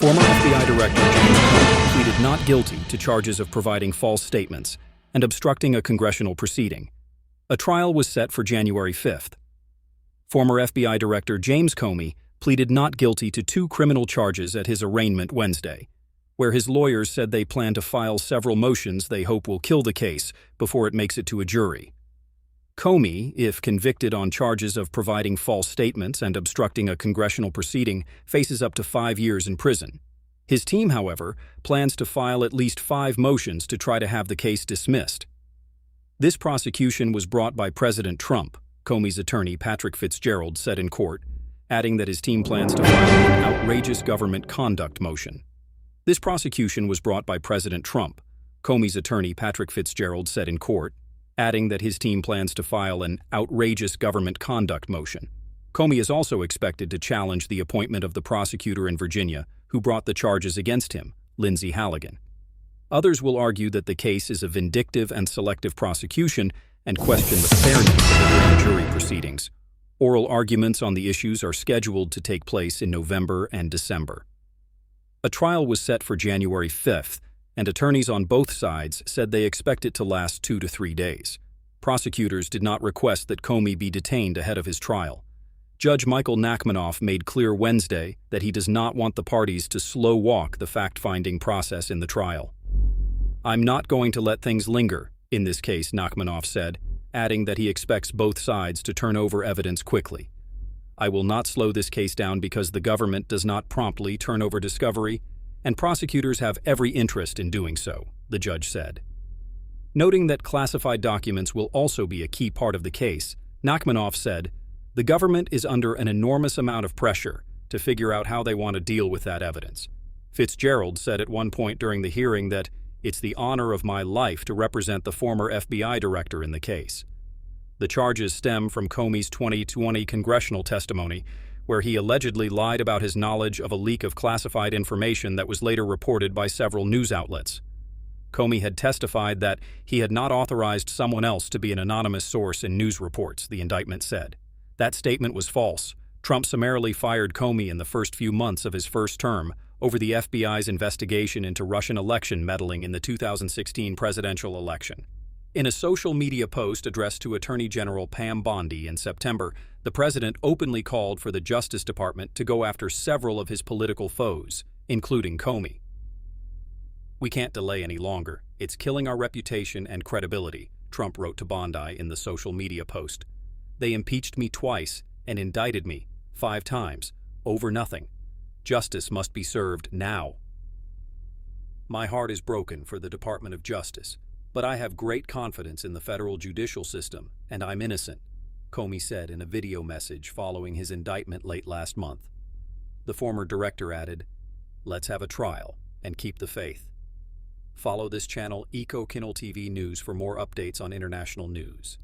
Former FBI Director James Comey pleaded not guilty to charges of providing false statements and obstructing a congressional proceeding. A trial was set for January 5th. Former FBI Director James Comey pleaded not guilty to 2 criminal charges at his arraignment Wednesday, where his lawyers said they plan to file several motions they hope will kill the case before it makes it to a jury. Comey, if convicted on charges of providing false statements and obstructing a congressional proceeding, faces up to 5 years in prison. His team, however, plans to file at least 5 motions to try to have the case dismissed. This prosecution was brought by President Trump, Comey's attorney Patrick Fitzgerald said in court, adding that his team plans to file an outrageous government conduct motion. This prosecution was brought by President Trump, Comey's attorney Patrick Fitzgerald said in court, adding that his team plans to file an outrageous government conduct motion. Comey is also expected to challenge the appointment of the prosecutor in Virginia who brought the charges against him, Lindsay Halligan. Others will argue that the case is a vindictive and selective prosecution and question the fairness of the grand jury proceedings. Oral arguments on the issues are scheduled to take place in November and December. A trial was set for January 5th, and attorneys on both sides said they expect it to last 2 to 3 days. Prosecutors did not request that Comey be detained ahead of his trial. Judge Michael Nachmanoff made clear Wednesday that he does not want the parties to slow-walk the fact-finding process in the trial. "I'm not going to let things linger," in this case, Nachmanoff said, adding that he expects both sides to turn over evidence quickly. "I will not slow this case down because the government does not promptly turn over discovery, and prosecutors have every interest in doing so," the judge said. Noting that classified documents will also be a key part of the case, Nachmanoff said, "The government is under an enormous amount of pressure to figure out how they want to deal with that evidence." Fitzgerald said at one point during the hearing that, "It's the honor of my life to represent the former FBI director in the case." The charges stem from Comey's 2020 congressional testimony, where he allegedly lied about his knowledge of a leak of classified information that was later reported by several news outlets. Comey had testified that he had not authorized someone else to be an anonymous source in news reports, the indictment said. That statement was false. Trump summarily fired Comey in the first few months of his first term over the FBI's investigation into Russian election meddling in the 2016 presidential election. In a social media post addressed to Attorney General Pam Bondi in September, the president openly called for the Justice Department to go after several of his political foes, including Comey. "We can't delay any longer. It's killing our reputation and credibility," Trump wrote to Bondi in the social media post. "They impeached me twice and indicted me 5 times, over nothing. Justice must be served now. My heart is broken for the Department of Justice, but I have great confidence in the federal judicial system, and I'm innocent," Comey said in a video message following his indictment late last month. The former director added, "Let's have a trial and keep the faith." Follow this channel, EcoKinnel TV News, for more updates on international news.